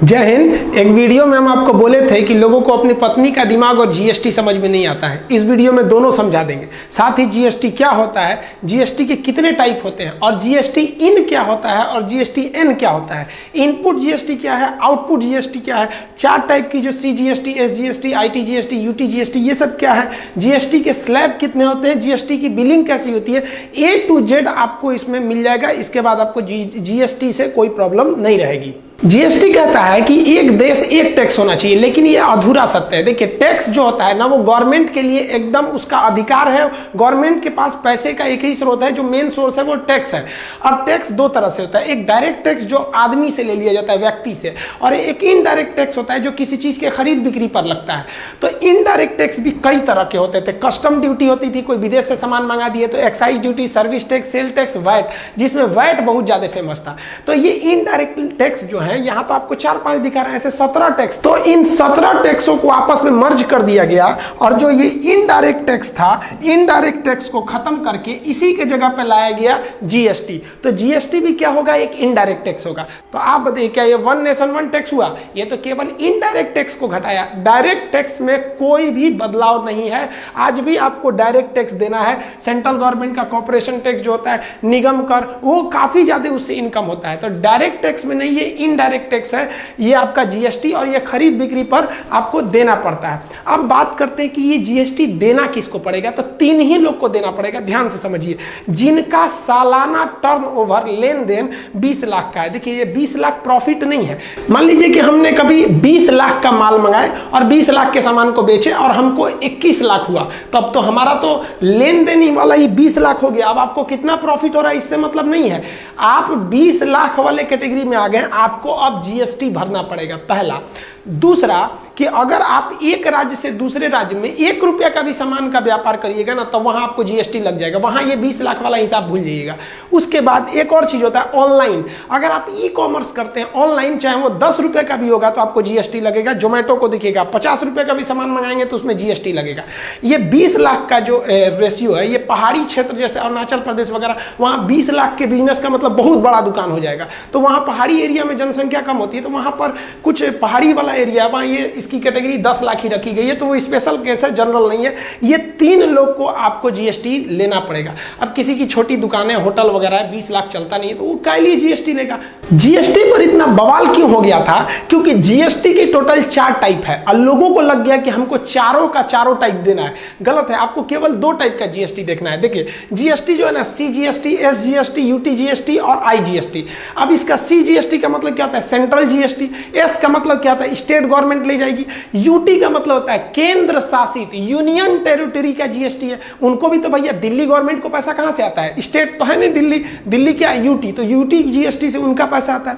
जय हिंद। एक वीडियो में हम आपको बोले थे कि लोगों को अपनी पत्नी का दिमाग और जीएसटी समझ में नहीं आता है। इस वीडियो में दोनों समझा देंगे। साथ ही जीएसटी क्या होता है, जीएसटी के कितने टाइप होते हैं और जीएसटी इन क्या होता है और जीएसटी एन क्या होता है, इनपुट जीएसटी क्या है, आउटपुट जीएसटी क्या है, 4 टाइप की जो सीजीएसटी, एसजीएसटी, आईटीजीएसटी, यूटीजीएसटी, ये सब क्या है, जीएसटी के स्लैब कितने होते हैं, जीएसटी की बिलिंग कैसी होती है, A to Z आपको इसमें मिल जाएगा। इसके बाद आपको जीएसटी से कोई प्रॉब्लम नहीं रहेगी। जीएसटी कहता है कि एक देश एक टैक्स होना चाहिए, लेकिन ये अधूरा सत्य है। देखिए, टैक्स जो होता है ना, वो गवर्नमेंट के लिए एकदम उसका अधिकार है। गवर्नमेंट के पास पैसे का एक ही स्रोत है, जो मेन सोर्स है वो टैक्स है। और टैक्स 2 तरह से होता है, एक डायरेक्ट टैक्स जो आदमी से ले लिया जाता है, व्यक्ति से, और एक इनडायरेक्ट टैक्स होता है जो किसी चीज के खरीद बिक्री पर लगता है। तो इनडायरेक्ट टैक्स भी कई तरह के होते थे। कस्टम ड्यूटी होती थी, कोई विदेश से सामान मंगा दिए तो excise duty, service tax, sale tax, VAT, जिसमें वैट बहुत ज्यादा फेमस था। तो ये इनडायरेक्ट टैक्स जो है, यहाँ तो आपको 4-5 दिखा रहे हैं, ऐसे 17 टैक्स। तो इन 17 टैक्सों को आपस में मर्ज कर दिया गया और जो ये इनडायरेक्ट टैक्स था, इनडायरेक्ट टैक्स को खत्म करके इसी के जगह पे लाया गया जीएसटी। तो जीएसटी भी क्या होगा, एक इनडायरेक्ट टैक्स होगा। तो आप बताइए, क्या ये वन नेशन वन टैक्स हुआ? ये तो केवल इनडायरेक्ट टैक्स को घटाया। डायरेक्ट टैक्स में कोई भी बदलाव नहीं है। आज भी आपको डायरेक्ट टैक्स देना है। सेंट्रल गवर्नमेंट का कॉर्पोरेशन टैक्स जो होता है, निगम कर, वो काफी ज्यादा उससे इनकम होता है। तो डायरेक्ट टैक्स में नहीं, ये इनडायरेक्ट टैक्स है, ये आपका जीएसटी, और ये खरीद बिक्री पर आपको देना पड़ता है। अब बात करते हैं कि ये जीएसटी देना किसको पड़ेगा। तो 3 ही लोग को देना पड़ेगा। ध्यान से समझिए, जिनका सालाना टर्नओवर, लेन देन 20 लाख का है। देखिए, ये 20 लाख प्रॉफिट नहीं है। मान लीजिए कि हमने कभी 20 लाख का माल मंगाए और 20 लाख के सामान को बेचे और हमको 21 लाख हुआ, तब तो हमारा तो लेन देन ही वाला ही 20 लाख हो गया। अब आपको कितना प्रॉफिट हो रहा है इससे मतलब नहीं है। आप 20 लाख वाले कैटेगरी में आ गए, आपको अब जीएसटी भरना पड़ेगा, पहला। दूसरा कि अगर आप एक राज्य से दूसरे राज्य में 1 रुपया का भी सामान का व्यापार करिएगा ना, तो वहां आपको जीएसटी लग जाएगा। वहां ये 20 लाख वाला हिसाब भूल जाइएगा। उसके बाद एक और चीज होता है, ऑनलाइन। अगर आप ई कॉमर्स करते हैं ऑनलाइन, चाहे वो 10 रुपए का भी होगा तो आपको जीएसटी लगेगा। जोमेटो को देखिएगा, 50 रुपए का भी सामान मंगाएंगे तो उसमें जीएसटी लगेगा। ये 20 लाख का जो रेशियो है, ये पहाड़ी क्षेत्र जैसे अरुणाचल प्रदेश वगैरह, वहां 20 लाख के बिजनेस का मतलब बहुत बड़ा दुकान हो जाएगा। तो वहां पहाड़ी एरिया में जनसंख्या कम होती है, तो वहां पर कुछ पहाड़ी वाला एरिया, वहां ये इसकी कैटेगरी 10 लाख ही रखी गई है। तो वो स्पेशल केस है, जनरल नहीं है। ये 3 लोग को आपको जीएसटी लेना पड़ेगा। अब किसी की छोटी दुकानें, होटल वगैरह है, 20 लाख चलता नहीं है, तो वो क्या लिए जीएसटी लेगा। जीएसटी पर इतना बवाल क्यों हो गया था? क्योंकि जीएसटी की टोटल 4 टाइप है और लोगों को लग गया कि हमको चारों का चारों टाइप देना है। गलत है, आपको केवल 2 टाइप का जीएसटी देखना है। देखिए, जीएसटी जो है ना, सीजीएसटी, एसजीएसटी, यूटीजीएसटी और आईजीएसटी। अब इसका सीजीएसटी का मतलब क्या होता है, सेंट्रल जीएसटी। एस का मतलब क्या होता है, स्टेट गवर्नमेंट ले जाएगी। यूटी का मतलब होता है केंद्र शासित, यूनियन टेरिटरी का जीएसटी है। उनको भी तो भैया दिल्ली गवर्नमेंट को पैसा कहां से आता है, स्टेट तो है नहीं दिल्ली, दिल्ली क्या यूटी, तो यूटी जीएसटी से उनका पैसा आता है।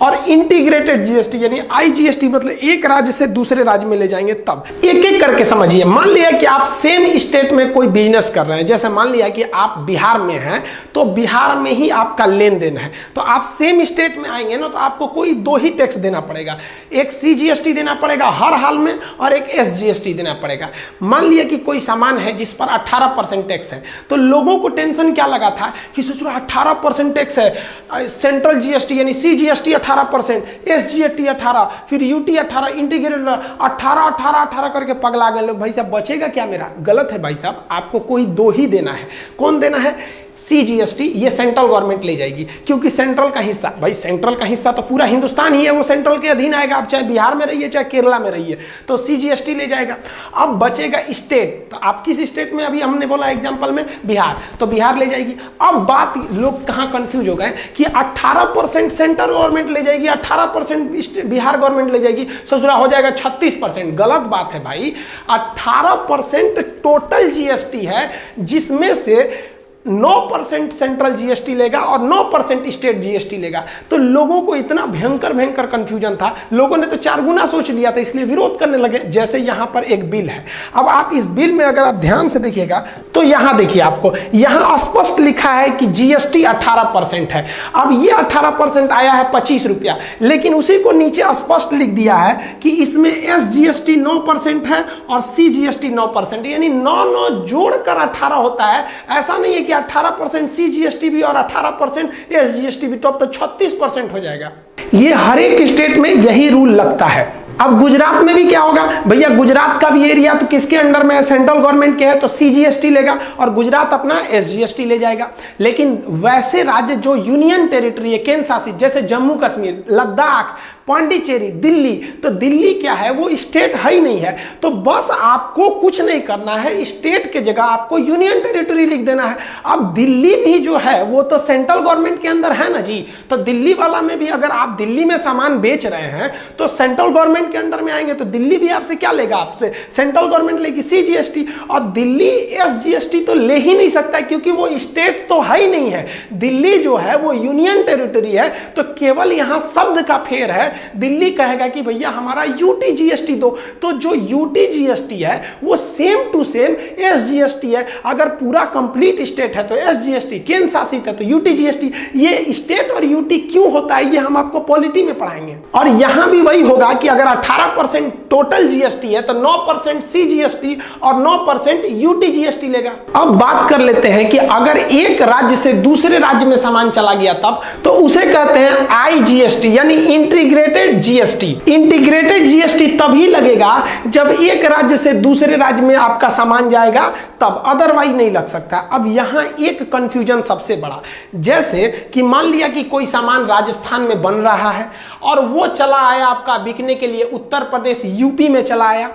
और इंटीग्रेटेड जीएसटी यानी आईजीएसटी, मतलब एक राज्य से दूसरे राज्य में ले जाएंगे। तब एक एक करके समझिए। मान लिया कि आप सेम स्टेट में कोई बिजनेस कर रहे हैं, जैसे मान लिया कि आप बिहार में हैं, तो बिहार में ही आपका लेन देन है, तो आप सेम स्टेट में आएंगे ना, तो आपको कोई 2 ही टैक्स देना पड़ेगा। एक सीजीएसटी देना पड़ेगा हर हाल में और एक एसजीएसटी देना पड़ेगा। मान लिया कि कोई सामान है जिस पर 18% टैक्स है, तो लोगों को टेंशन क्या लगा था कि सोचो 18% टैक्स है, सेंट्रल जीएसटी यानी सीजीएसटी 18%, एसजीएसटी 18%, फिर यूटी 18%, इंटीग्रेटेड 18 करके पगला गए लोग। भाई साहब बचेगा क्या मेरा? गलत है भाई साहब, आपको कोई 2 ही देना है। कौन देना है? सीजीएसटी, ये सेंट्रल गवर्नमेंट ले जाएगी, क्योंकि सेंट्रल का हिस्सा, भाई सेंट्रल का हिस्सा तो पूरा हिंदुस्तान ही है, वो सेंट्रल के अधीन आएगा। आप चाहे बिहार में रहिए चाहे केरला में रहिए, तो सीजीएसटी ले जाएगा। अब बचेगा स्टेट, तो आप किस स्टेट में, अभी हमने बोला एग्जांपल में बिहार, तो बिहार ले जाएगी। अब बात, लोग कहां कंफ्यूज हो गए कि 18% सेंट्रल गवर्नमेंट ले जाएगी, 18% बिहार गवर्नमेंट ले जाएगी, ससुरा हो जाएगा 36%। गलत बात है भाई, 18% टोटल जीएसटी है, जिसमें से 9% सेंट्रल जीएसटी लेगा और 9% स्टेट जीएसटी लेगा। तो लोगों को इतना भयंकर कंफ्यूजन था, लोगों ने तो 4 गुना सोच लिया था, इसलिए विरोध करने लगे। जैसे यहां पर एक बिल है, अब आप इस बिल में अगर आप ध्यान से देखिएगा तो यहां देखिए, आपको यहां स्पष्ट लिखा है कि जीएसटी 18% है। अब ये 18% आया है 25 रुपया, लेकिन उसी को नीचे स्पष्ट लिख दिया है कि इसमें एसजीएसटी 9% है और सीजीएसटी 9%, यानी 9 जोड़कर 18 होता है। ऐसा नहीं है कि 18% CGST भी और 18% SGST भी, तो अब तो 36% हो जाएगा। ये हर एक स्टेट में यही रूल लगता है। अब गुजरात में भी क्या होगा भैया, गुजरात का भी एरिया तो किसके अंडर में है, सेंट्रल गवर्नमेंट के है, तो CGST लेगा और गुजरात अपना SGST ले जाएगा। लेकिन वैसे राज्य जो यूनियन टेरिटरी है, केंद्र शासित, जैसे जम्मू कश्मीर, लद्दाख, पांडिचेरी, दिल्ली, तो दिल्ली क्या है, वो स्टेट है ही नहीं है। तो बस आपको कुछ नहीं करना है, स्टेट के जगह आपको यूनियन टेरिटरी लिख देना है। अब दिल्ली भी जो है वो तो सेंट्रल गवर्नमेंट के अंदर है ना जी, तो दिल्ली वाला में भी अगर आप दिल्ली में सामान बेच रहे हैं तो सेंट्रल गवर्नमेंट के अंडर में आएंगे, तो दिल्ली भी आपसे क्या लेगा, आपसे सेंट्रल गवर्नमेंट लेगी CGST, और दिल्ली SGST तो ले ही नहीं सकता क्योंकि वो स्टेट तो है ही नहीं है। दिल्ली जो है वो यूनियन टेरिटरी है, तो केवल यहां शब्द का फेर है। दिल्ली कहेगा कि भैया हमारा UTGST दो, तो जो UTGST है वो सेम टू सेम SGST है। अगर पूरा कंप्लीट स्टेट है तो SGST, केंद्र शासित है तो UTGST। ये स्टेट और UT क्यों होता है ये हम आपको पॉलिटी में पढ़ाएंगे। और यहां भी वही होगा कि अगर 18% टोटल GST है तो 9% CGST और 9% UTGST लेगा। अब बात कर लेते हैं कि अगर एक राज्य से दूसरे राज्य में सामान चला गया तब, तो उसे कहते हैं IGST, यानी इंटीग्रेटेड GST। इंटीग्रेटेड GST तभी लगेगा जब एक राज्य से दूसरे राज्य में आपका सामान जाएगा तब, अदरवाइज नहीं लग सकता। अब यहां एक कंफ्यूजन सबसे बड़ा, जैसे कि मान लिया कि कोई सामान राजस्थान में बन रहा है और वो चला आया आपका बिकने के लिए उत्तर प्रदेश UP में चला आया,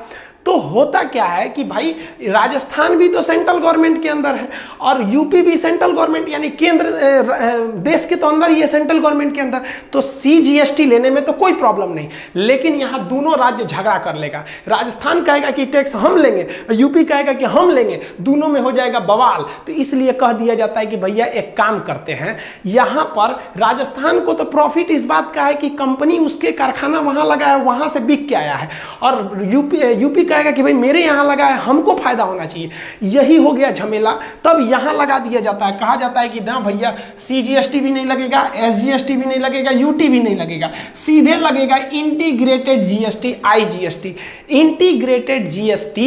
तो होता क्या है कि भाई राजस्थान भी तो सेंट्रल गवर्नमेंट के अंदर है और यूपी भी सेंट्रल गवर्नमेंट, यानी केंद्र देश के तो अंदर ही है, सेंट्रल गवर्नमेंट के अंदर, तो CGST लेने में तो कोई प्रॉब्लम नहीं। लेकिन यहां दोनों राज्य झगड़ा कर लेगा, राजस्थान कहेगा कि टैक्स हम लेंगे, यूपी कहेगा कि हम लेंगे, दोनों में हो जाएगा बवाल। तो इसलिए कह दिया जाता है कि भैया एक काम करते हैं, यहां पर राजस्थान को तो प्रॉफिट इस बात का है कि कंपनी उसके कारखाना वहां लगा है, वहां से बिक के आया है, और यूपी कहेगा कि भाई मेरे यहां लगा है, हमको फायदा होना चाहिए। यही हो गया झमेला। तब यहां लगा दिया जाता है, कहा जाता है कि ना भैया CGST भी नहीं लगेगा, SGST भी नहीं लगेगा, UT भी नहीं लगेगा, सीधे लगेगा integrated GST, IGST। Integrated GST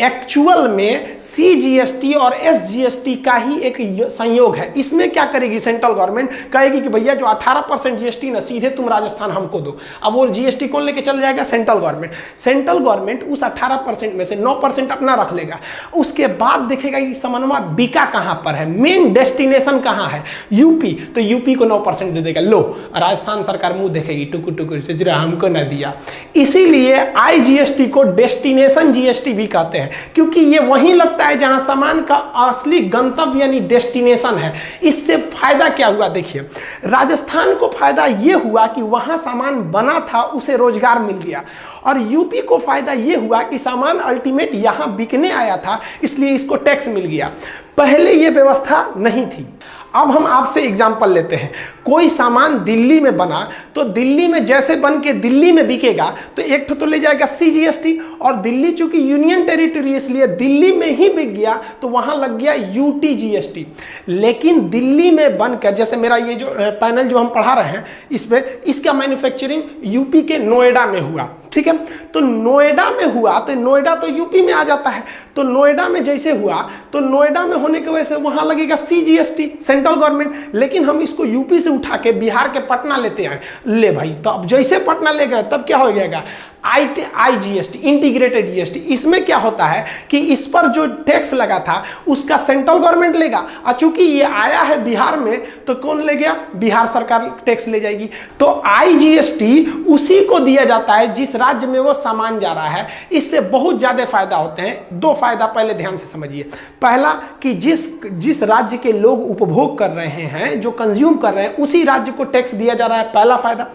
actual में CGST और SGST का ही एक संयोग है। इसमें क्या करेगी सेंट्रल गवर्नमेंट, कहेगी कि भैया जो 18% GST ना सीधे तुम राजस्थान हमको दो। अब वो GST कौन लेके चल जाएगा, सेंट्रल गवर्नमेंट। सेंट्रल गवर्नमेंट उस 18% में से 9% अपना रख लेगा, उसके बाद देखेगा कि सामानवा बिका कहां पर है, मेन डेस्टिनेशन कहां है, यूपी, तो यूपी को 9% दे देगा। लो, राजस्थान सरकार मुंह देखेगी टुकुर टुकुर से, जरा हमको ना दिया। इसीलिए IGST को डेस्टिनेशन GST भी कहते हैं, क्योंकि ये वहीं लगता है जहां सामान का असली गंतव्य यानी डेस्टिनेशन है। इससे फायदा क्या हुआ, देखिए राजस्थान को फायदा यह हुआ कि वहां सामान बना था, उसे रोजगार मिल गया, और यूपी को फायदा यह हुआ कि सामान अल्टीमेट यहां बिकने आया था, इसलिए इसको टैक्स मिल गया। पहले यह व्यवस्था नहीं थी। अब हम आपसे एग्जांपल लेते हैं, कोई सामान दिल्ली में बना तो दिल्ली में जैसे बन के दिल्ली में बिकेगा तो एक तो ले जाएगा CGST, और दिल्ली चूंकि यूनियन टेरिटरी इसलिए दिल्ली में ही बिक गया तो वहां लग गया UTGST। लेकिन दिल्ली में बनकर, जैसे मेरा ये जो पैनल जो हम पढ़ा रहे हैं इस पे, इसका मैन्युफैक्चरिंग यूपी के नोएडा में हुआ, ठीक है। तो नोएडा में हुआ तो नोएडा तो यूपी में आ जाता है, तो नोएडा में जैसे हुआ तो नोएडा में होने की वजह से वहां लगेगा CGST, सेंट्रल गवर्नमेंट। लेकिन हम इसको यूपी से उठा के बिहार के पटना लेते हैं, ले भाई, तो अब जैसे पटना ले गए तब क्या हो जाएगा, IGST, इंटीग्रेटेड GST। इसमें क्या होता है कि इस पर जो टैक्स लगा था उसका सेंट्रल गवर्नमेंट लेगा, और चूंकि ये आया है बिहार में तो कौन ले गया, बिहार सरकार टैक्स ले जाएगी। तो IGST उसी को दिया जाता है जिस राज्य में वो सामान जा रहा है। इससे बहुत ज्यादा फायदा होते हैं। दो फायदा पहले ध्यान से समझिए। पहला कि जिस राज्य के लोग उपभोग कर रहे हैं, जो कंज्यूम कर रहे हैं, उसी राज्य को टैक्स दिया जा रहा है, पहला फायदा।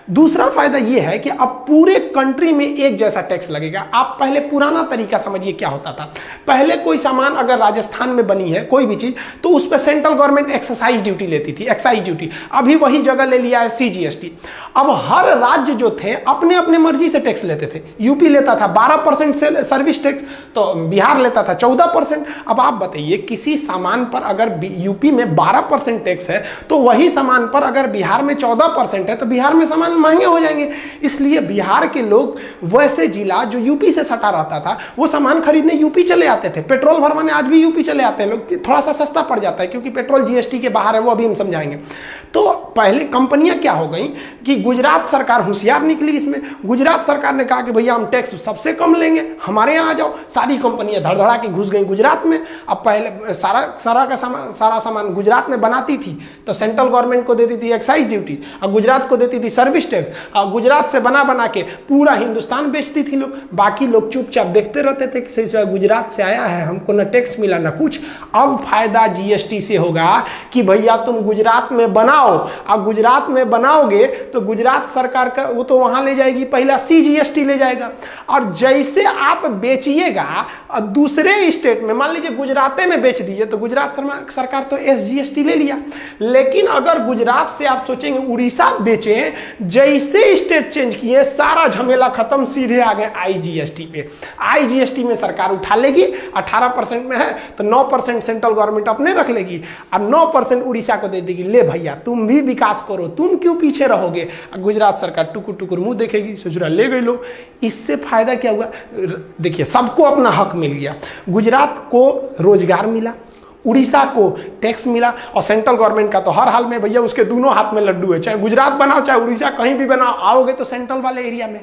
दूसरा फायदा यह है कि अब पूरे कंट्री में एक जैसा टैक्स लगेगा। आप पहले पुराना तरीका समझिए क्या होता था। पहले कोई सामान अगर राजस्थान में बनी है कोई भी चीज, तो उस पर सेंट्रल गवर्नमेंट एक्साइज ड्यूटी लेती थी, एक्साइज ड्यूटी। अभी वही जगह ले लिया है CGST। अब हर राज्य जो थे अपने अपने मर्जी से टैक्स लेते थे। यूपी लेता था 12% से सर्विस टैक्स, तो बिहार लेता था 14%। अब आप बताइए, किसी सामान पर अगर यूपी में 12% टैक्स है तो वही सामान पर अगर बिहार में 14% है तो बिहार में सामान सामान महंगे हो जाएंगे। इसलिए बिहार के लोग वैसे जिला जो यूपी से सटा रहता था वो सामान खरीदने यूपी चले आते थे, पेट्रोल भरवाने आज भी यूपी चले आते हैं लोग, थोड़ा सा सस्ता पड़ जाता है क्योंकि पेट्रोल जीएसटी के बाहर है, वो अभी हम समझाएंगे। तो पहले कंपनियां क्या हो गई कि गुजरात सरकार होशियार निकली इसमें, गुजरात सरकार ने कहा कि भैया हम टैक्स सबसे कम लेंगे, हमारे यहाँ आ जाओ। सारी कंपनियां धड़धड़ा के घुस गई गुजरात में। अब पहले सारा सामान गुजरात में बनाती थी तो सेंट्रल गवर्नमेंट को देती थी एक्साइज ड्यूटी, और गुजरात को देती थी सर्विस टैक्स, और गुजरात से बना के पूरा हिंदुस्तान बेचती थी लोग। बाकी लोग चुपचाप देखते रहते थे कि गुजरात से आया है, हमको ना टैक्स मिला ना कुछ। अब फायदा जीएसटी से होगा कि भैया तुम गुजरात में बनाओ, अब गुजरात में बनाओगे तो गुजरात सरकार का वो तो वहां ले जाएगी, पहला सीजीएसटी ले जाएगा, और जैसे आप बेचिएगा दूसरे स्टेट में, मान लीजिए गुजरात में बेच दीजिए तो गुजरात सरकार तो एसजीएसटी ले लिया। लेकिन अगर गुजरात से आप सोचेंगे उड़ीसा बेचें, जैसे स्टेट चेंज किए सारा झमेला खत्म, सीधे आ गए आईजीएसटी पे। आईजीएसटी में सरकार उठा लेगी, 18% में है तो 9% सेंट्रल गवर्नमेंट अपने रख लेगी और 9% उड़ीसा को दे देगी, ले भैया तुम भी विकास करो, तुम क्यों पीछे रहोगे। गुजरात सरकार टुकुर टुकुर मुंह देखेगी, ससुरा ले गई लो। इससे फायदा क्या हुआ, देखिए सबको अपना हक मिल गया, गुजरात को रोजगार मिला, उड़ीसा को टैक्स मिला, और सेंट्रल गवर्नमेंट का तो हर हाल में भैया उसके दोनों हाथ में लड्डू है, चाहे गुजरात बनाओ चाहे उड़ीसा, कहीं भी बनाओ, आओगे तो सेंट्रल वाले एरिया में।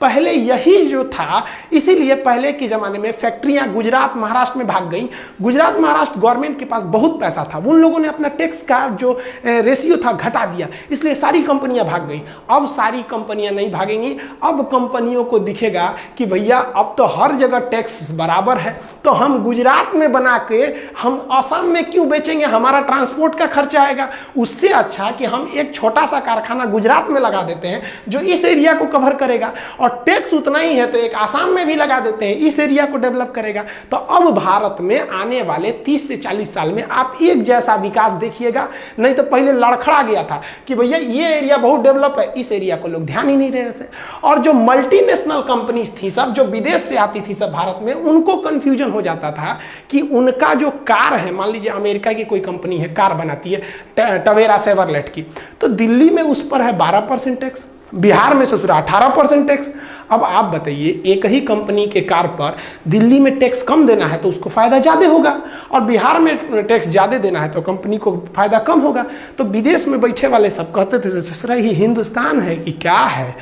पहले यही जो था, इसीलिए पहले के ज़माने में फैक्ट्रियां गुजरात महाराष्ट्र में भाग गई। गुजरात महाराष्ट्र गवर्नमेंट के पास बहुत पैसा था, उन लोगों ने अपना टैक्स का जो रेशियो था घटा दिया, इसलिए सारी कंपनियां भाग गई। अब सारी कंपनियां नहीं भागेंगी, अब कंपनियों को दिखेगा कि भैया अब तो हर जगह टैक्स बराबर है, तो हम गुजरात में बना के हम आसाम में क्यों बेचेंगे, हमारा ट्रांसपोर्ट का खर्चा आएगा। उससे अच्छा कि हम एक छोटा सा कारखाना गुजरात में लगा देते हैं जो इस एरिया को कवर करेगा, और टैक्स उतना ही है तो एक आसाम में भी लगा देते हैं, इस एरिया को डेवलप करेगा। तो अब भारत में आने वाले 30 से 40 साल में आप एक जैसा विकास देखिएगा। नहीं तो पहले लड़खड़ा गया था कि भैया ये एरिया बहुत डेवलप है, इस एरिया को लोग ध्यान ही नहीं रहे थे। और जो मल्टीनेशनल कंपनीज थी सब, जो विदेश से आती थी सब भारत में, उनको कंफ्यूजन हो जाता था कि उनका जो कार है, मान लीजिए अमेरिका की कोई कंपनी है कार बनाती है टवेरा शेवरलेट की, तो दिल्ली में उस पर है 12% टैक्स, बिहार में ससुरा 18% टैक्स। अब आप बताइए, एक ही कंपनी के कार पर दिल्ली में टैक्स कम देना है तो उसको फायदा ज्यादा होगा, और बिहार में टैक्स ज्यादा देना है तो कंपनी को फायदा कम होगा। तो विदेश में बैठे वाले सब कहते थे ससुरा ये हिंदुस्तान है कि क्या है,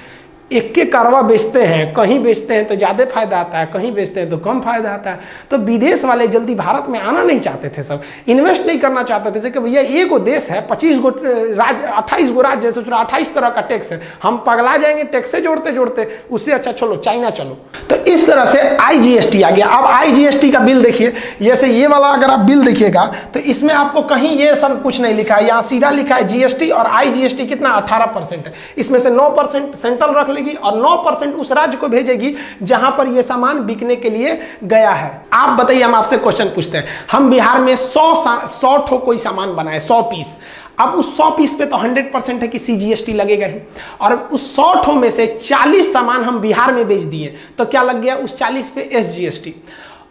एक के कारवा बेचते हैं, कहीं बेचते हैं तो ज़्यादा फायदा आता है, कहीं बेचते हैं तो कम फायदा आता है। तो विदेश वाले जल्दी भारत में आना नहीं चाहते थे, सब इन्वेस्ट नहीं करना चाहते थे कि भैया एक गो देश है, 25 गो राज्य, 28 गो राज्य, 28 तरह का टैक्स है, हम पगला जाएंगे टैक्स से जोड़ते जोड़ते, उससे अच्छा चलो चाइना चलो। तो इस तरह से आईजीएसटी आ गया। अब आईजीएसटी का बिल देखिए, जैसे ये वाला अगर आप बिल देखिएगा तो इसमें आपको कहीं ये सब कुछ नहीं लिखा है, यहाँ सीधा लिखा है जीएसटी, और आईजीएसटी कितना 18% है, इसमें से 9% सेंट्रल रख और 9% उस राज्य को भेजेगी जहां पर यह सामान बिकने के लिए गया है। आप बताइए, हम आपसे क्वेश्चन पूछते हैं, हम बिहार में 100 ठो कोई सामान बनाए, 100 पीस, अब उस 100 पीस पे तो 100% है कि सीजीएसटी लगेगा ही, और उस 100 ठो में से 40 सामान हम बिहार में बेच दिए तो क्या लग गया उस 40 पे एसजीएसटी,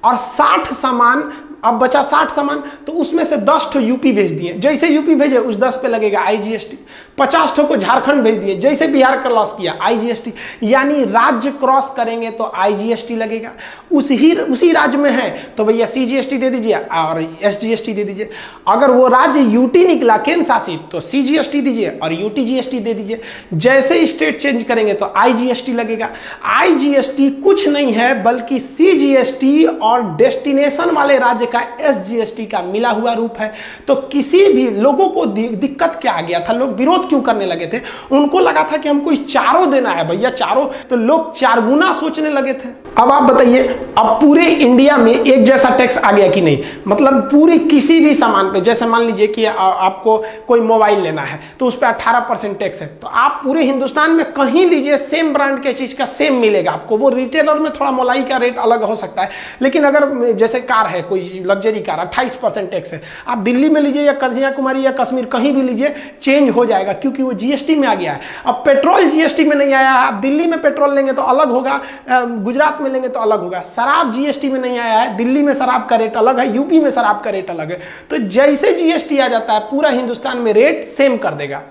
और 60 सामान, अब बचा 60 सामान, तो उसमें से 10 ठो यूपी भेज दिए, जैसे यूपी भेजे उस 10 पे लगेगा आईजीएसटी। 50 ठो को झारखंड भेज दिए, जैसे बिहार क्रॉस किया आईजीएसटी, यानी राज्य क्रॉस करेंगे तो आईजीएसटी लगेगा। उसी राज्य में है तो भैया सीजीएसटी दे दीजिए और एसजीएसटी दे दीजिए। अगर वो राज्य यूटी निकला केंद्र शासित तो सीजीएसटी दीजिए और यूटी जीएसटी दे दीजिए। जैसे स्टेट चेंज करेंगे तो आईजीएसटी लगेगा। आईजीएसटी कुछ नहीं है बल्कि सीजीएसटी और डेस्टिनेशन वाले राज्य का एसजीएसटी का मिला हुआ रूप है। तो किसी भी लोगों को दिक्कत क्या आ गया था, लोग विरोध क्यों करने लगे थे, उनको लगा था कि हमको चारों देना है भैया, चारों, तो लोग 4 गुना सोचने लगे थे। अब आप बताइए, अब पूरे इंडिया में एक जैसा टैक्स आ गया कि नहीं, मतलब पूरी किसी भी सामान पे, जैसे मान लीजिए कि आपको कोई मोबाइल लेना है तो उस पर 18% टैक्स है, तो आप पूरे हिंदुस्तान में कहीं लीजिए सेम ब्रांड के चीज का सेम मिलेगा आपको। वो रिटेलर में थोड़ा मोलाई का रेट अलग हो सकता है, लेकिन अगर जैसे कार है कोई लग्जरी कार 28% टैक्स है, आप दिल्ली में लीजिए या कन्याकुमारी या कश्मीर कहीं भी लीजिए चेंज हो जाएगा जाएगा क्योंकि वो जीएसटी में आ गया है। अब पेट्रोल जीएसटी में नहीं आया है, आप दिल्ली में पेट्रोल लेंगे तो अलग होगा, गुजरात में लेंगे तो अलग होगा। शराब जीएसटी में नहीं आया है, दिल्ली में शराब का रेट अलग है, यूपी में शराब का रेट अलग है। तो जैसे जीएसटी आ जाता है पूरा हिंदुस्तान में रेट सेम कर देगा।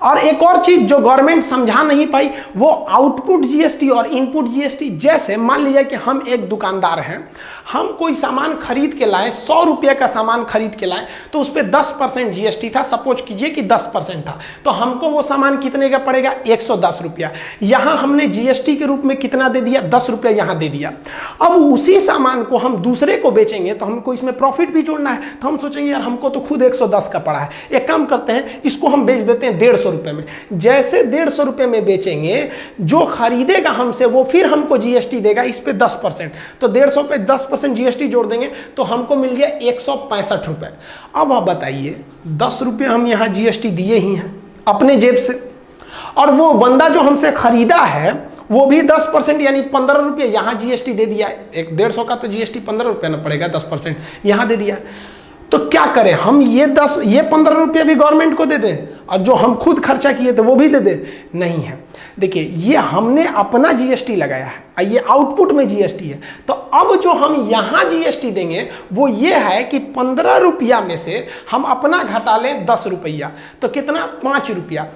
और एक और चीज जो गवर्नमेंट समझा नहीं पाई वो आउटपुट जीएसटी और इनपुट जीएसटी। जैसे मान लीजिए कि हम एक दुकानदार हैं, हम कोई सामान खरीद के लाए, 100 रुपये का सामान खरीद के लाए तो उस पर 10% जीएसटी था। सपोज कीजिए कि 10% था, तो हमको वो सामान कितने का पड़ेगा? 110 रुपया। यहां हमने जीएसटी के रूप में कितना दे दिया? 10 रुपया यहां दे दिया। अब उसी सामान को हम दूसरे को बेचेंगे तो हमको इसमें प्रॉफिट भी जोड़ना है, तो हम सोचेंगे यार हमको तो खुद 110 का पड़ा है, एक काम करते हैं इसको हम बेच देते हैं 150 रुपये में। जैसे 150 रुपये में बेचेंगे, जो खरीदेगा हमसे वो फिर हमको जीएसटी देगा इस पे 10%। तो 150 पे 10% जीएसटी जोड़ देंगे तो हमको मिल गया 165 रुपये। अब आप बताइए 10 रुपये हम यहाँ जीएसटी दिए ही हैं अपने जेब से, और वो बंदा जो हमसे खरीदा है वो भी 10% यानी 15 रुपये यहाँ जीएसटी दे दिया। 150 का तो जीएसटी 15 रुपये ना पड़ेगा, 10% यहाँ दे दिया। तो क्या करें हम? ये 15 रुपये भी गवर्नमेंट को दे दें और जो हम खुद खर्चा किए थे वो भी दे दे? नहीं है। देखिए ये हमने अपना जीएसटी लगाया है, ये आउटपुट में जीएसटी है। तो अब जो हम यहां जीएसटी देंगे वो ये है कि 15 रुपया में से हम अपना घटा लें 10 रुपया, तो कितना? 5 रुपया।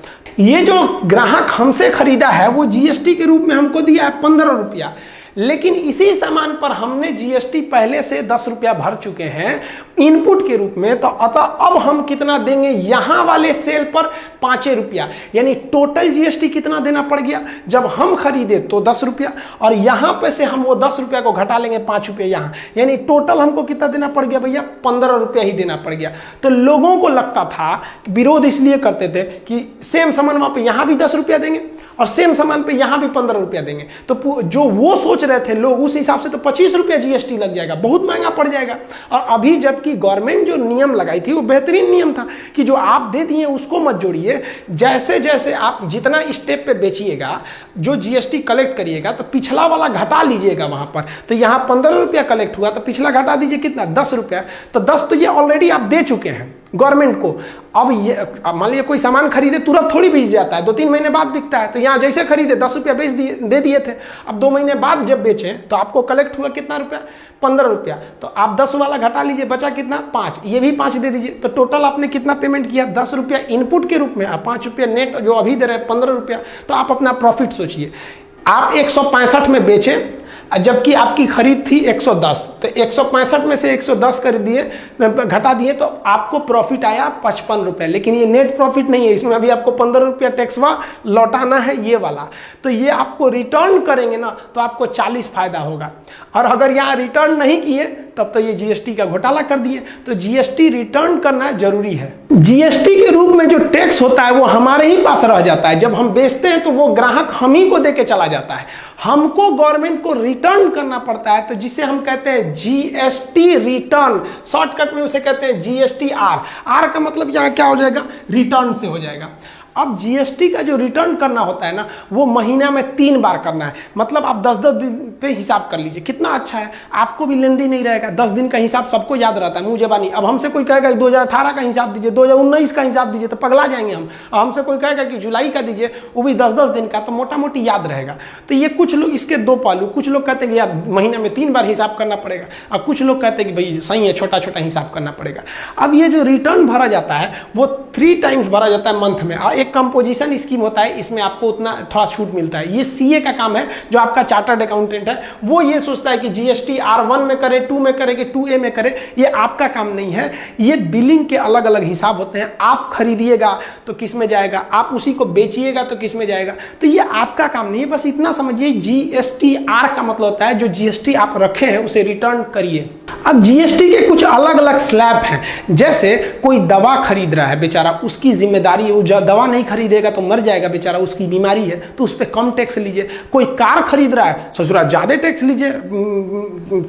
ये जो ग्राहक हमसे खरीदा है वो जीएसटी के रूप में हमको दिया है 15 रुपया, लेकिन इसी सामान पर हमने जीएसटी पहले से 10 रुपया भर चुके हैं इनपुट के रूप में। तो अतः अब हम कितना देंगे? यहां वाले सेल पर 5 रुपया, यानी टोटल जीएसटी कितना देना पड़ गया? जब हम खरीदे तो 10 रुपया और यहां पे से हम वो 10 रुपया को घटा लेंगे 5 रुपया यहां, यानी टोटल हमको कितना देना पड़ गया भैया? 15 रुपया ही देना पड़ गया। तो लोगों को लगता था, विरोध इसलिए करते थे कि सेम सामान वहां पे यहां भी 10 रुपया देंगे और सेम सामान पे यहां भी 15 रुपया देंगे। तो जो वो सोच रहे थे लोग उस हिसाब से तो 25 रुपया जीएसटी लग जाएगा, बहुत महंगा पड़ जाएगा। और अभी जबकि गवर्नमेंट जो नियम लगाई थी वो बेहतरीन नियम था कि जो आप दे दिए उसको मत जोड़िए, जैसे जैसे आप जितना स्टेप पे बेचिएगा जो जीएसटी कलेक्ट करिएगा तो पिछला वाला घटा लीजिएगा वहां पर। तो यहां 15 रुपया कलेक्ट हुआ तो पिछला घटा दीजिए कितना? 10 रुपया। तो 10 तो ये ऑलरेडी आप दे चुके हैं गवर्नमेंट को। अब ये मान लीजिए कोई सामान खरीदे तुरंत थोड़ी बिक जाता है, 2-3 महीने बाद बिकता है। तो यहाँ जैसे खरीदे 10 रुपया बेच दिए, दे दिए थे। अब 2 महीने बाद जब बेचे तो आपको कलेक्ट हुआ कितना रुपया? 15 रुपया। तो आप 10 वाला घटा लीजिए, बचा कितना? 5। ये भी 5 दे दीजिए। तो टोटल आपने कितना पेमेंट किया? 10 रुपया इनपुट के रूप में, आप 5 रुपया नेट जो अभी दे रहे हैं 15 रुपया। तो आप अपना प्रॉफिट सोचिए, आप 165 में बेचे जबकि आपकी खरीद थी 110, तो 165 में से 110 कर दिए, घटा दिए, तो आपको प्रॉफिट आया 55 रुपये। लेकिन ये नेट प्रॉफिट नहीं है, इसमें अभी आपको 15 रुपया टैक्सवा लौटाना है ये वाला। तो ये आपको रिटर्न करेंगे ना तो आपको 40 फायदा होगा। और अगर यहाँ रिटर्न नहीं किए तब तो ये जीएसटी का घोटाला कर दिए। तो जीएसटी रिटर्न करना जरूरी है। जीएसटी के रूप में जो टैक्स होता है वो हमारे ही पास रह जाता है। जब हम बेचते हैं तो वो ग्राहक हम ही को देके चला जाता है, हमको गवर्नमेंट को रिटर्न करना पड़ता है। तो जिसे हम कहते हैं जीएसटी रिटर्न, शॉर्टकट में उसे कहते हैं जीएसटी आर। आर का मतलब यहाँ क्या हो जाएगा? रिटर्न से हो जाएगा। अब जीएसटी का जो रिटर्न करना होता है ना वो महीना में 3 बार करना है। मतलब आप 10-10 दिन पे हिसाब कर लीजिए, कितना अच्छा है, आपको भी लेंदी नहीं रहेगा। 10 दिन का हिसाब सबको याद रहता है, मुंह जबानी। अब हमसे कोई कहेगा 2018 का हिसाब दीजिए, 2019 का हिसाब दीजिए, तो पगला जाएंगे हम। हमसे कोई कहेगा कि जुलाई का दीजिए, वो भी 10-10 दिन का, तो मोटा मोटी याद रहेगा। तो ये कुछ लोग इसके 2 पहलू, कुछ लोग कहते हैं कि यार महीने में 3 बार हिसाब करना पड़ेगा, और कुछ लोग कहते हैं कि भाई सही है, छोटा छोटा हिसाब करना पड़ेगा। अब ये जो रिटर्न भरा जाता है वो 3 टाइम्स भरा जाता है मंथ में। एक कंपोजिशन स्कीम होता है, इसमें आपको उतना थोड़ा छूट मिलता है। ये सीए का काम है, जो आपका चार्टर्ड अकाउंटेंट है वो ये सोचता है कि जीएसटी R1 में करे, 2 में करे कि 2A में करे। ये आपका काम नहीं है। ये बिलिंग के अलग अलग हिसाब होते हैं। आप खरीदिएगा तो किस में जाएगा, आप उसी को बेचिएगा तो किस में जाएगा, तो ये आपका काम नहीं है। बस इतना समझिए, जीएसटी आर का मतलब होता है जो जीएसटी आप रखे हैं उसे रिटर्न करिए। अब जीएसटी के कुछ अलग अलग स्लैब हैं। जैसे कोई दवा खरीद रहा है बेचारा, उसकी जिम्मेदारी है, वो दवा नहीं खरीदेगा तो मर जाएगा बेचारा, उसकी बीमारी है, तो उस पर कम टैक्स लीजिए। कोई कार खरीद रहा है, ससुरा ज्यादा टैक्स लीजिए।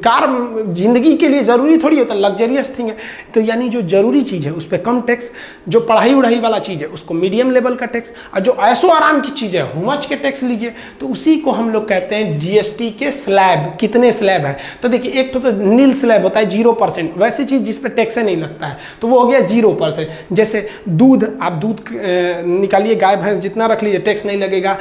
कार जिंदगी के लिए जरूरी थोड़ी होता है, लग्जरियस थिंग है। तो यानी जो जरूरी चीज है उस पर कम टैक्स, जो पढ़ाई उढ़ाई वाला चीज है उसको मीडियम लेवल का टैक्स, और जो ऐसो आराम की चीज है हुमच के टैक्स लीजिए। तो उसी को हम लोग कहते हैं जीएसटी के स्लैब। कितने स्लैब है? तो देखिए, एक तो नील स्लैब होता है 0%, वैसी चीज जिस पे टैक्स नहीं लगता है तो वो हो गया 0%। जैसे दूध, आप दूध निकालिए, गाय भैंस जितना रख लीजिए टैक्स नहीं लगेगा।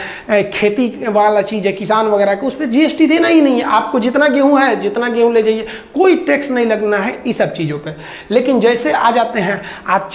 खेती वाला चीज है, किसान वगैरह को, उस पर जीएसटी देना ही नहीं है। आपको जितना गेहूं है, जितना गेहूं ले जाइए, कोई टैक्स नहीं लगना है इस सब चीजों पे। लेकिन जैसे आ जाते हैं आप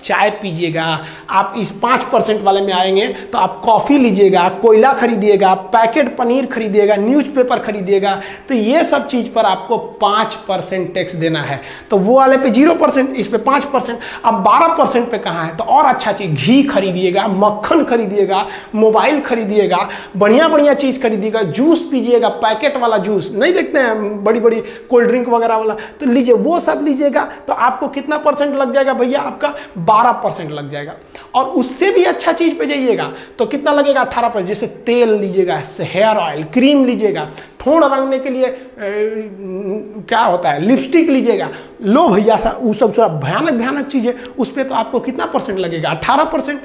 चाय पीजिएगा, आप इस 5% वाले में आएंगे तो आप कॉफी लीजिएगा, कोयला खरीदिएगा, पैकेट पनीर खरीदिएगा, न्यूज़पेपर खरीदिएगा, तो ये सब चीज पर आपको 5% टैक्स देना है। तो वो वाले पे 0%, इस पे 5%। अब 12% पे कहाँ है? तो और अच्छा चीज, घी खरीदिएगा, मक्खन खरीदिएगा, मोबाइल खरीदिएगा, बढ़िया बढ़िया चीज खरीदिएगा, जूस पीजिएगा, पैकेट वाला जूस नहीं देखते हैं, बड़ी बड़ी कोल्ड ड्रिंक वगैरह वाला, तो लीजिए, वो सब लीजिएगा तो आपको कितना परसेंट लग जाएगा भैया? आपका 12% लग जाएगा। और उससे भी अच्छा चीज पे जाइएगा तो कितना लगेगा? 18%। जैसे तेल लीजिएगा, हेयर ऑयल, क्रीम लीजिएगा, ठोड़ रंगने के लिए क्या होता है, लिपस्टिक लीजिएगा, लो भैया वो सब भयानक भयानक चीज है, उस पर तो आपको कितना परसेंट लगेगा? 18%।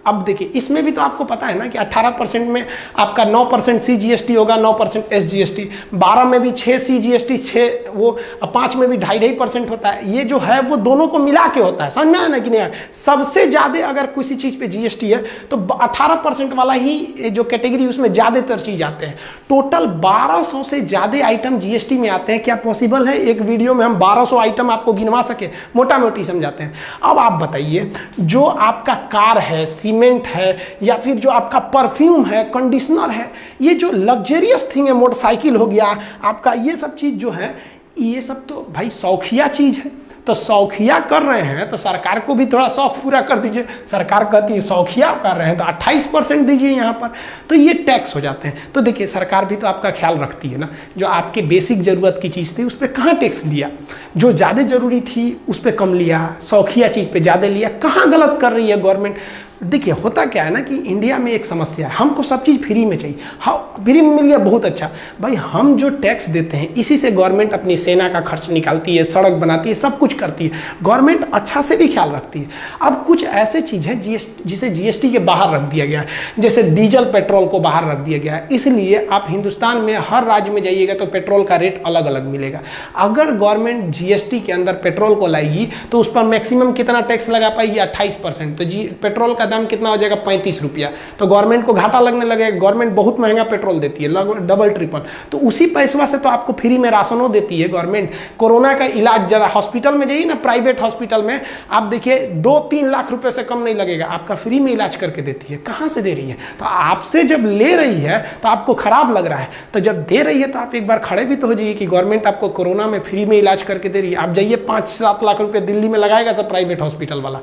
अब देखिए, इसमें भी तो आपको पता है ना कि 18% में आपका 9% CGST होगा, 9% SGST, 12 में भी 6 CGST, 6 वो, 5 में भी 2.5% होता है। ये जो है वो दोनों को मिला के होता है, समझ में आया ना कि नहीं? सबसे ज्यादा अगर किसी चीज पे GST है तो 18% वाला ही जो कैटेगरी, उसमें ज्यादातर चीज आते हैं। टोटल 1200 से ज्यादा आइटम GST में आते हैं। क्या पॉसिबल है एक वीडियो में हम 1200 आइटम आपको गिनवा सके? मोटा मोटी समझाते हैं। अब आप बताइए, जो आपका कार है, सीमेंट है, या फिर जो आपका परफ्यूम है, कंडीशनर है, ये जो लग्जरियस थिंग है, मोटरसाइकिल हो गया आपका, ये सब चीज जो है, ये सब तो भाई शौकिया चीज है। तो शौकिया कर रहे हैं तो सरकार को भी थोड़ा शौक पूरा कर दीजिए। सरकार कहती है शौकिया कर रहे हैं तो 28% दीजिए यहाँ पर, तो ये टैक्स हो जाते हैं। तो देखिए, सरकार भी तो आपका ख्याल रखती है ना। जो आपके बेसिक जरूरत की चीज़ थी उस पर कहाँ टैक्स लिया? जो ज़्यादा जरूरी थी उस पर कम लिया, शौकिया चीज़ पे ज़्यादा लिया। कहाँ गलत कर रही है गवर्नमेंट? देखिए, होता क्या है ना कि इंडिया में एक समस्या है, हमको सब चीज़ फ्री में चाहिए। हाँ, फ्री में मिल गया, बहुत अच्छा। भाई, हम जो टैक्स देते हैं इसी से गवर्नमेंट अपनी सेना का खर्च निकालती है, सड़क बनाती है, सब कुछ करती है। गवर्नमेंट अच्छा से भी ख्याल रखती है। अब कुछ ऐसे चीज़ है जिसे GST के बाहर रख दिया गया है, जैसे डीजल पेट्रोल को बाहर रख दिया गया है। इसलिए आप हिंदुस्तान में हर राज्य में जाइएगा तो पेट्रोल का रेट अलग अलग मिलेगा। अगर गवर्नमेंट GST के अंदर पेट्रोल को लाएगी तो उस पर मैक्सिमम कितना टैक्स लगा पाएगी? 28%। तो पेट्रोल का दाम कितना हो जाएगा? 35 रुपया। तो गवर्नमेंट को घाटा लगने लगेगा। गवर्नमेंट बहुत महंगा पेट्रोल देती है, लगभग डबल ट्रिपल। तो उसी पैसा से तो आपको फ्री में राशनों देती है गवर्नमेंट। कोरोना का इलाज, जरा हॉस्पिटल में जाइए ना, प्राइवेट हॉस्पिटल में आप देखिए 2-3 लाख रुपए से कम नहीं लगेगा, आपका फ्री में इलाज करके देती है। कहां से दे रही है? तो आपसे जब ले रही है तो आपको खराब लग रहा है, तो जब दे रही है तो आप एक बार खड़े भी तो हो जाइए कि गवर्नमेंट आपको कोरोना में फ्री में इलाज करके दे रही है। आप जाइए 5-7 लाख रुपए दिल्ली में लगाएगा सब प्राइवेट हॉस्पिटल वाला,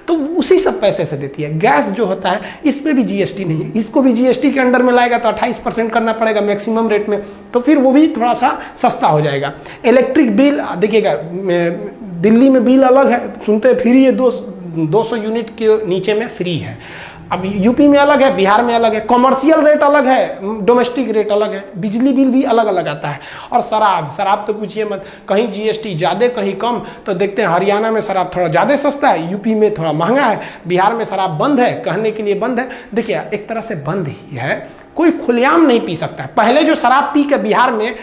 तो उसी सब पैसे से देती है। गैस जो होता है इस पे भी GST नहीं है, इसको भी GST के अंडर में लाएगा तो 28% करना पड़ेगा मैक्सिमम रेट में, तो फिर वो भी थोड़ा सा सस्ता हो जाएगा। इलेक्ट्रिक बिल देखिएगा, दिल्ली में बिल अलग है, सुनते फ्री है, 200 यूनिट के नीचे में फ्री है। अब यूपी में अलग है, बिहार में अलग है, कॉमर्शियल रेट अलग है, डोमेस्टिक रेट अलग है, बिजली बिल भी अलग अलग आता है। और शराब तो पूछिए मत, कहीं GST ज़्यादा कहीं कम। तो देखते हैं हरियाणा में शराब थोड़ा ज़्यादा सस्ता है, यूपी में थोड़ा महंगा है, बिहार में शराब बंद है, कहने के लिए बंद है। देखिए, एक तरह से बंद ही है, कोई खुलेआम नहीं पी सकता है। पहले जो शराब पी के बिहार में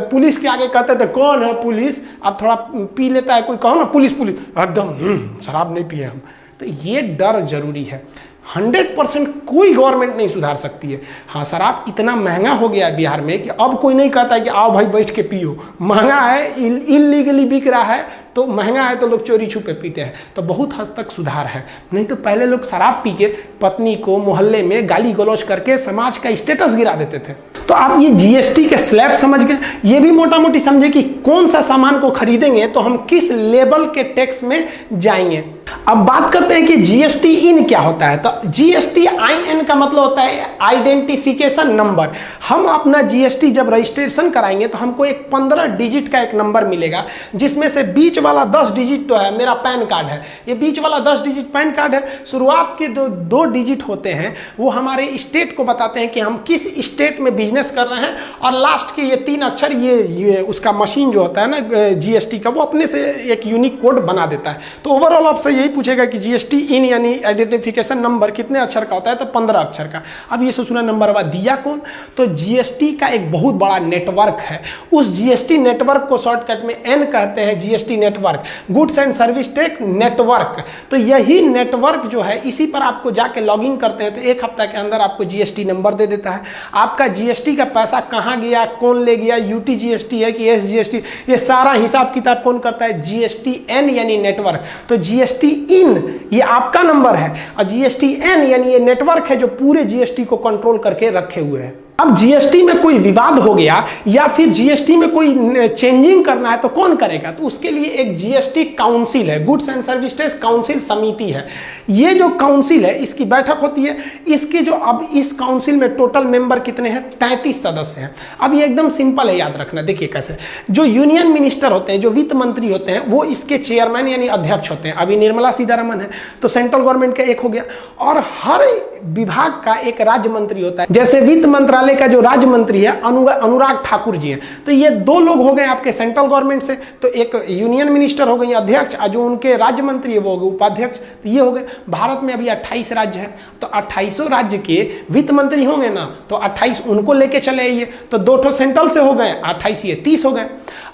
पुलिस के आगे कहते थे कौन है पुलिस, अब थोड़ा पी लेता है कोई, कहो ना पुलिस एकदम शराब नहीं पिए हम। तो ये डर जरूरी है। 100% कोई गवर्नमेंट नहीं सुधार सकती है। हाँ, शराब इतना महंगा हो गया है बिहार में कि अब कोई नहीं कहता है कि आओ भाई बैठ के पियो। महंगा है, इलीगली बिक रहा है, तो महंगा है तो लोग चोरी छुपे पीते हैं, तो बहुत हद तक सुधार है। नहीं तो पहले लोग शराब पी के पत्नी को मोहल्ले में गाली गलौज करके समाज का स्टेटस गिरा देते थे। तो आप ये GST के स्लैब समझ गए, ये भी मोटा मोटी समझे कि कौन सा सामान को खरीदेंगे तो हम किस लेवल के टैक्स में जाएंगे। अब बात करते हैं कि GST इन क्या होता है। तो GST IN का मतलब होता है आइडेंटिफिकेशन नंबर। हम अपना GST जब रजिस्ट्रेशन कराएंगे तो हमको एक 15 डिजिट का एक नंबर मिलेगा, जिसमें से बीच वाला 10 डिजिट तो है मेरा पैन कार्ड है, ये बीच वाला 10 डिजिट पैन कार्ड है। शुरुआत के दो डिजिट होते हैं वो हमारे स्टेट को बताते हैं कि हम किस स्टेट में बिजनेस कर रहे हैं, और लास्ट के ये 3 अक्षर ये उसका मशीन जो होता है ना जीएसटी का, वो अपने से एक यूनिक कोड बना देता है। तो ओवरऑल आपसे यही पूछेगा कि जीएसटी इन यानी आइडेंटिफिकेशन नंबर कितने अक्षर का होता है, तो 15 अक्षर का। अब ये ससुरा नंबर हुआ दिया कौन, तो जीएसटी का एक बहुत बड़ा नेटवर्क है। उस जीएसटी नेटवर्क को शॉर्टकट में एन कहते हैं, GST network, goods and service tax network. तो यही नेटवर्क जो है इसी पर आपको जाके लॉगिन करते हैं तो 1 हफ्ता के अंदर आपको जीएसटी नंबर दे देता है। आपका जीएसटी का पैसा कहाँ गया, कौन ले गया, यूटी जीएसटी है कि एसजीएसटी, ये सारा हिसाब किताब कौन करता है, जीएसटी एन यानी नेटवर्क। तो जीएसटी इन ये आपका नंबर है और जीएसटी एन यानी ये नेटवर्क है जो पूरे जीएसटी को कंट्रोल करके रखे हुए है। अब जीएसटी में कोई विवाद हो गया या फिर जीएसटी में कोई चेंजिंग करना है तो कौन करेगा, तो उसके लिए एक जीएसटी काउंसिल है, goods and service tax council समिति है। ये जो काउंसिल है इसकी बैठक होती है। इसके जो अब इस काउंसिल में टोटल मेंबर कितने हैं, 33 सदस्य हैं। अब ये एकदम सिंपल है याद रखना, देखिए कैसे, जो यूनियन मिनिस्टर होते हैं, जो वित्त मंत्री होते हैं, वो इसके चेयरमैन यानी अध्यक्ष होते हैं। अभी निर्मला सीतारमन है तो सेंट्रल गवर्नमेंट का एक हो गया, और हर विभाग का एक राज्य मंत्री होता है। जैसे वित्त मंत्रालय का जो राज्य मंत्री है अनुराग ठाकुर जी हैं, तो ये 2 लोग हो गए आपके सेंट्रल गवर्नमेंट से, तो एक यूनियन मिनिस्टर हो गए अध्यक्ष, और जो उनके राज्य मंत्री है वो हो गए उपाध्यक्ष। तो ये हो गए। भारत में अभी 28 राज्य है, तो 28 राज्य के वित्त मंत्री होंगे ना, तो 28 उनको लेके चले आइए, तो 2 ठो सेंट्रल से हो गए, 28 ये 30 हो गए।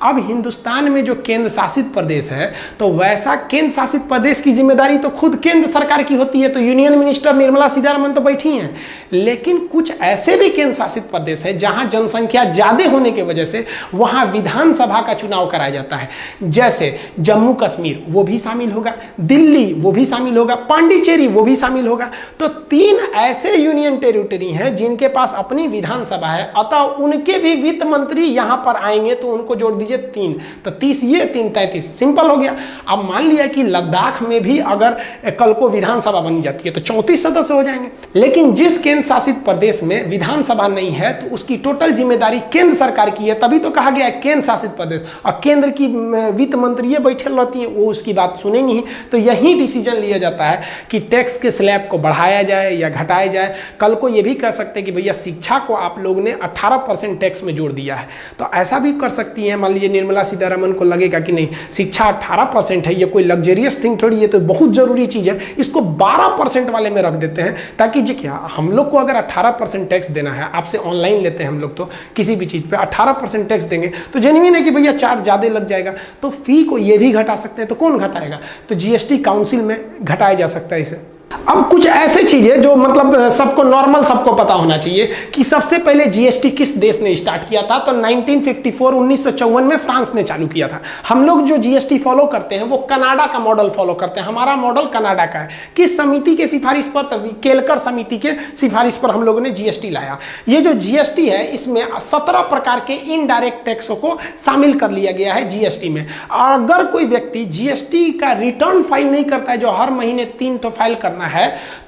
अब हिंदुस्तान में जो केंद्र शासित प्रदेश है, तो वैसा केंद्र शासित प्रदेश की जिम्मेदारी तो खुद केंद्र सरकार की होती है, तो यूनियन मिनिस्टर निर्मला सीतारमन तो बैठी हैं। लेकिन कुछ ऐसे भी केंद्र शासित प्रदेश है जहां जनसंख्या ज्यादा होने की वजह से वहां विधानसभा का चुनाव कराया जाता है। जैसे जम्मू कश्मीर वो भी शामिल होगा, दिल्ली वो भी शामिल होगा, पांडिचेरी वो भी शामिल होगा। तो 3 ऐसे यूनियन टेरिटरी हैं जिनके पास अपनी विधानसभा है, अतः उनके भी वित्त मंत्री यहां पर आएंगे, तो उनको जोड़ दीजिए 3, तो 30 ये 3 33, सिंपल हो गया। अब मान लिया कि लद्दाख में भी अगर कल को विधानसभा बन जाती है तो 34 सदस्य हो जाएंगे। लेकिन जिस केंद्र शासित प्रदेश में विधानसभा नहीं है तो उसकी टोटल जिम्मेदारी केंद्र सरकार की है, तभी तो कहा गया है केंद्र शासित प्रदेश, और केंद्र की वित्त मंत्री बैठे रहती है, वो उसकी बात सुनेंगी ही। तो यही डिसीजन लिया जाता है कि टैक्स के स्लैब को बढ़ाया जाए या घटाया जाए। कल को ये भी कह सकते हैं कि भैया शिक्षा को आप लोग ने 18% टैक्स में जोड़ दिया है, तो ऐसा भी कर सकती है। मान लीजिए निर्मला सीतारमन को लगेगा कि नहीं शिक्षा 18% है, ये कोई लग्जरियस थिंग थोड़ी, ये तो बहुत जरूरी चीज है, इसको 12% वाले में रख देते हैं, ताकि जी क्या हम लोग को अगर 18% टैक्स देना है, आपसे ऑनलाइन लेते हैं हम लोग, तो किसी भी चीज पे 18% टैक्स देंगे तो जेन्युइन है कि भैया चार्ज ज्यादा लग जाएगा, तो फी को ये भी घटा सकते हैं। तो कौन घटाएगा, तो जीएसटी काउंसिल में घटाया जा सकता है इसे। अब कुछ ऐसे चीजें जो मतलब सबको नॉर्मल सबको पता होना चाहिए कि सबसे पहले जीएसटी किस देश ने स्टार्ट किया था, तो 1954 में फ्रांस ने चालू किया था। हम लोग जो जीएसटी फॉलो करते हैं वो कनाडा का मॉडल फॉलो करते हैं, हमारा मॉडल कनाडा का है। किस समिति के सिफारिश पर, तभी केलकर समिति के सिफारिश पर हम लोगों ने जीएसटी लाया। ये जो जीएसटी है इसमें 17 प्रकार के इनडायरेक्ट टैक्सों को शामिल कर लिया गया है जीएसटी में। अगर कोई व्यक्ति जीएसटी का रिटर्न फाइल नहीं करता है, जो हर महीने 3 तो फाइल करना है,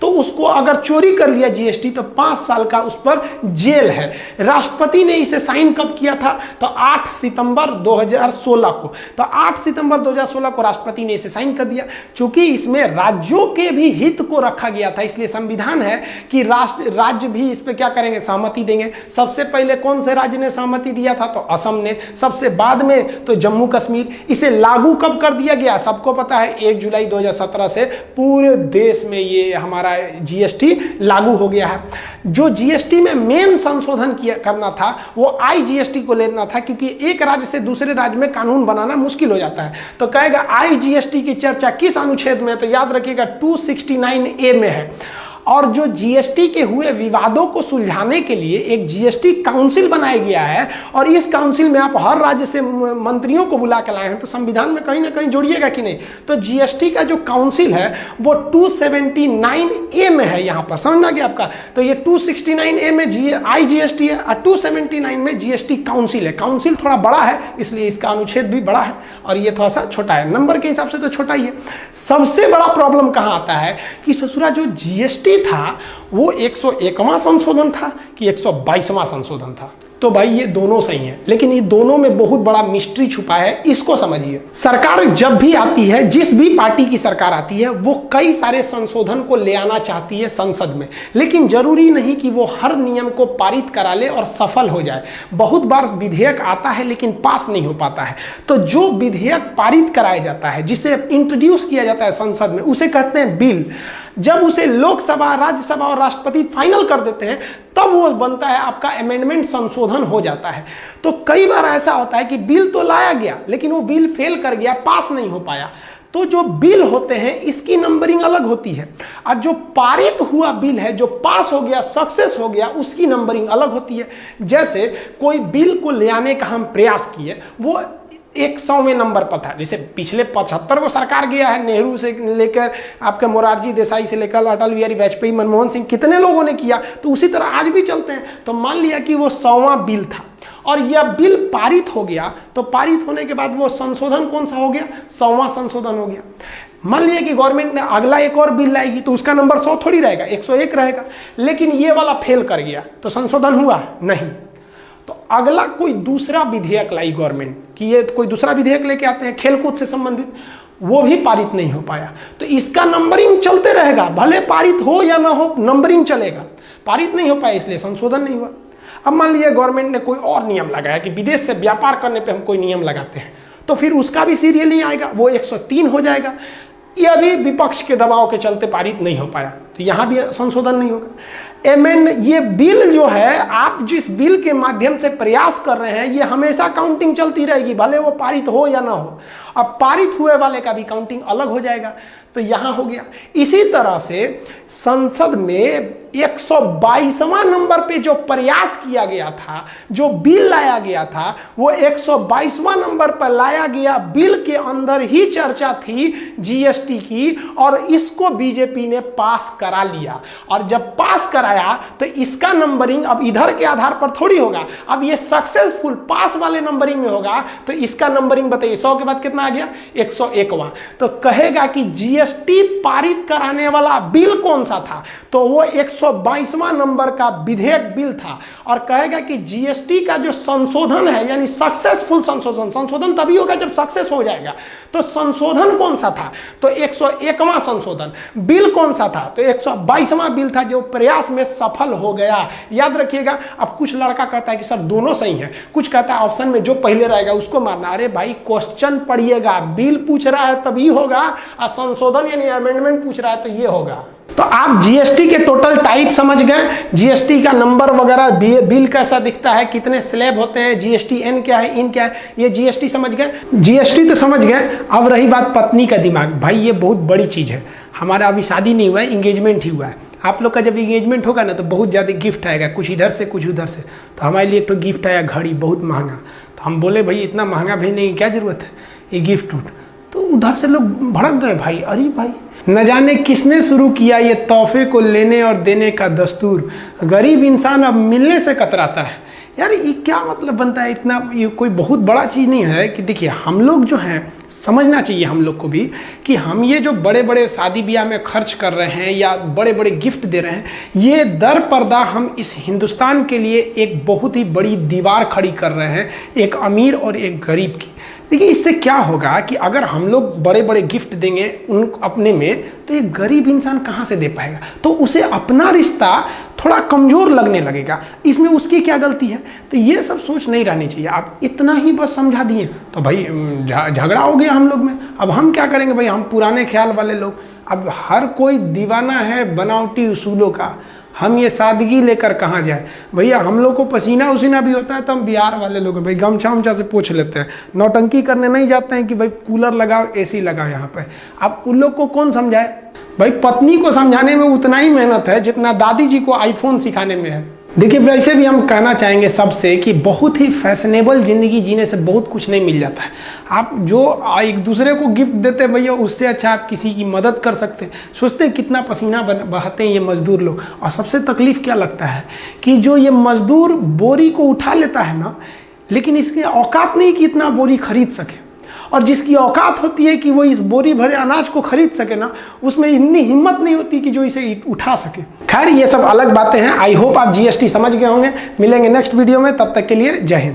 तो उसको अगर चोरी कर लिया जीएसटी तो 5 साल का उस पर जेल है। राष्ट्रपति ने इसे साइन कब किया था, तो 8 सितंबर 2016 को। तो 8 सितंबर 2016 को राष्ट्रपति ने इसे साइन कर दिया। चूंकि इसमें राज्यों के भी हित को रखा गया था, इसलिए संविधान है कि राज्य भी इस पे क्या करेंगे, सहमति देंगे। सबसे पहले कौन से राज्य ने सहमति दिया था, तो असम ने। सबसे बाद में तो जम्मू कश्मीर। इसे लागू कब कर दिया गया, सबको पता है 1 जुलाई 2017 से पूरे देश में ये हमारा जीएसटी लागू हो गया है। जो जीएसटी में मेन संशोधन करना था वो आईजीएसटी को लेना था, क्योंकि एक राज्य से दूसरे राज्य में कानून बनाना मुश्किल हो जाता है। तो कहेगा आईजीएसटी की चर्चा किस अनुच्छेद में है, तो याद रखिएगा 269A में है। और जो जीएसटी के हुए विवादों को सुलझाने के लिए एक जीएसटी काउंसिल बनाया गया है, और इस काउंसिल में आप हर राज्य से मंत्रियों को बुला के लाए हैं, तो संविधान में कहीं ना कहीं जोड़िएगा कि नहीं। तो जीएसटी का जो काउंसिल है वो 279A में है, यहां पर समझ में आ गया आपका। तो ये 269A में आईजीएसटी है और 279 में जीएसटी काउंसिल है। काउंसिल थोड़ा बड़ा है इसलिए इसका अनुच्छेद भी बड़ा है, और ये थोड़ा सा छोटा है, नंबर के हिसाब से तो छोटा ही है। सबसे बड़ा प्रॉब्लम कहां आता है कि ससुरा जो जीएसटी था वो 101वां संशोधन था कि 122वां संशोधन था। तो भाई ये दोनों सही हैं, लेकिन ये दोनों में बहुत बड़ा मिस्ट्री छुपा है, इसको समझिए। सरकार जब भी आती है, जिस भी पार्टी की सरकार आती है, वो कई सारे संशोधन को ले आना चाहती है संसद में, लेकिन जरूरी नहीं कि वो हर नियम को पारित करा ले और सफल हो जाए। बहुत बार विधेयक आता है लेकिन पास नहीं हो पाता है। तो जो विधेयक पारित कराया जाता है, जिसे इंट्रोड्यूस किया जाता है संसद में, उसे कहते हैं बिल। जब उसे लोकसभा, राज्यसभा और राष्ट्रपति फाइनल कर देते हैं, तब वो बनता है आपका अमेंडमेंट, संशोधन हो जाता है। तो कई बार ऐसा होता है कि बिल तो लाया गया लेकिन वो बिल फेल कर गया, पास नहीं हो पाया। तो जो बिल होते हैं इसकी नंबरिंग अलग होती है, और जो पारित हुआ बिल है, जो पास हो गया, सक्सेस हो गया, उसकी नंबरिंग अलग होती है। जैसे कोई बिल को ले आने का हम प्रयास किए, वो 100वें नंबर पर था। जैसे पिछले 75 को सरकार गया है, नेहरू से लेकर आपके मोरारजी देसाई से लेकर अटल बिहारी वाजपेयी, मनमोहन सिंह, कितने लोगों ने किया, तो उसी तरह आज भी चलते हैं। तो मान लिया कि वो 100वां बिल था और यह बिल पारित हो गया, तो पारित होने के बाद वो संशोधन कौन सा हो गया? 100वां संशोधन हो गया। मान लिया कि गवर्नमेंट ने अगला एक और बिल लाएगी, तो उसका नंबर 100 थोड़ी रहेगा, 101 रहेगा, लेकिन ये वाला फेल कर गया, तो संशोधन हुआ नहीं। तो अगला कोई दूसरा विधेयक लाई गवर्नमेंट, कि ये कोई दूसरा विधेयक लेके आते हैं खेलकूद से संबंधित, वो भी पारित नहीं हो पाया, तो इसका नंबरिंग चलते रहेगा, भले पारित हो या ना हो, नंबरिंग चलेगा। पारित नहीं हो पाया इसलिए संशोधन नहीं हुआ। अब मान लीजिए गवर्नमेंट ने कोई और नियम लगाया कि विदेश से व्यापार करने पे हम कोई नियम लगाते हैं, तो फिर उसका भी सीरियल नहीं आएगा, वो 103 हो जाएगा। यह भी विपक्ष के दबाव के चलते पारित नहीं हो पाया, तो यहाँ भी संशोधन नहीं होगा। एमेंड, ये बिल जो है, आप जिस बिल के माध्यम से प्रयास कर रहे हैं, ये हमेशा काउंटिंग चलती रहेगी, भले वो पारित हो या ना हो। अब पारित हुए वाले का भी काउंटिंग अलग हो जाएगा, तो यहाँ हो गया। इसी तरह से संसद में 122वां नंबर पे जो प्रयास किया गया था, जो बिल लाया गया था, वो 122वां नंबर पर लाया गया। बिल के अंदर ही चर्चा थी जीएसटी की, और इसको बीजेपी ने पास करा लिया। और जब पास कराया तो इसका नंबरिंग अब इधर के आधार पर थोड़ी होगा, अब ये सक्सेसफुल पास वाले नंबरिंग में होगा। तो इसका नंबरिंग बताइए, 100 के बाद कितना आ गया? 101वां। तो कहेगा कि जीएसटी पारित कराने वाला बिल कौन सा था? तो वो 122वां नंबर का विधेयक बिल था। और कहेगा कि जीएसटी का जो संशोधन है, यानी सक्सेसफुल संशोधन, संशोधन तभी होगा जब सक्सेस हो जाएगा, तो संशोधन कौन सा था? तो 101वां संशोधन। बिल कौन सा था? तो 122वां बिल था, जो प्रयास में सफल हो गया। याद रखिएगा। अब कुछ लड़का कहता है कि सर दोनों सही है, कुछ कहता है ऑप्शन में जो पहले रहेगा उसको मानना। अरे भाई, क्वेश्चन पढ़िएगा, बिल पूछ रहा है तभी होगा, और संशोधन यानी अमेंडमेंट पूछ रहा है तो ये होगा। तो आप जीएसटी के टोटल टाइप समझ गए, जीएसटी का नंबर वगैरह, बिल कैसा दिखता है, कितने स्लैब होते हैं, जीएसटी एन क्या है, इन क्या है, ये जीएसटी समझ गए। जीएसटी तो समझ गए। अब रही बात पत्नी का दिमाग। भाई ये बहुत बड़ी चीज है। हमारा अभी शादी नहीं हुआ है, इंगेजमेंट ही हुआ है। आप लोग का जब इंगेजमेंट होगा ना, तो बहुत ज़्यादा गिफ्ट आएगा, कुछ इधर से कुछ उधर से। तो हमारे लिए एक तो गिफ्ट आया घड़ी, बहुत महंगा। तो हम बोले भाई इतना महंगा भेजने की क्या जरूरत है, ये गिफ्ट उठ। तो उधर से लोग भड़क गए, भाई अरे भाई न जाने किसने शुरू किया ये तोहफे को लेने और देने का दस्तूर। गरीब इंसान अब मिलने से कतराता है। यार ये क्या मतलब बनता है इतना? ये कोई बहुत बड़ा चीज़ नहीं है कि देखिए, हम लोग जो हैं, समझना चाहिए हम लोग को भी कि हम ये जो बड़े बड़े शादी ब्याह में खर्च कर रहे हैं या बड़े बड़े गिफ्ट दे रहे हैं, ये दर पर्दा हम इस हिंदुस्तान के लिए एक बहुत ही बड़ी दीवार खड़ी कर रहे हैं, एक अमीर और एक गरीब की। देखिए इससे क्या होगा कि अगर हम लोग बड़े बड़े गिफ्ट देंगे उन अपने में, तो ये गरीब इंसान कहाँ से दे पाएगा? तो उसे अपना रिश्ता थोड़ा कमज़ोर लगने लगेगा। इसमें उसकी क्या गलती है? तो ये सब सोच नहीं रहनी चाहिए। आप इतना ही बस समझा दिए तो भाई झगड़ा हो गया हम लोग में। अब हम क्या करेंगे भाई, हम पुराने ख्याल वाले लोग। अब हर कोई दीवाना है बनावटी उसूलों का, हम ये सादगी लेकर कहाँ जाए? भैया हम लोग को पसीना उसीना भी होता है, तो हम बिहार वाले लोग हैं भाई, गमछा उमछा से पोंछ लेते हैं। नौटंकी करने नहीं जाते हैं कि भाई कूलर लगाओ, एसी लगाओ यहाँ पे। अब उन लोग को कौन समझाए? भाई पत्नी को समझाने में उतना ही मेहनत है जितना दादी जी को आईफोन सिखाने में है। देखिए वैसे भी हम कहना चाहेंगे सबसे कि बहुत ही फैशनेबल ज़िंदगी जीने से बहुत कुछ नहीं मिल जाता है। आप जो एक दूसरे को गिफ्ट देते भैया, उससे अच्छा आप किसी की मदद कर सकते हैं। सोचते हैं कितना पसीना बहाते हैं ये मज़दूर लोग। और सबसे तकलीफ़ क्या लगता है कि जो ये मज़दूर बोरी को उठा लेता है ना, लेकिन इसकी औकात नहीं कि इतना बोरी खरीद सके। और जिसकी औकात होती है कि वो इस बोरी भरे अनाज को खरीद सके ना, उसमें इतनी हिम्मत नहीं होती कि जो इसे उठा सके। खैर ये सब अलग बातें हैं। आई होप आप जीएसटी समझ गए होंगे। मिलेंगे नेक्स्ट वीडियो में, तब तक के लिए जय हिंद।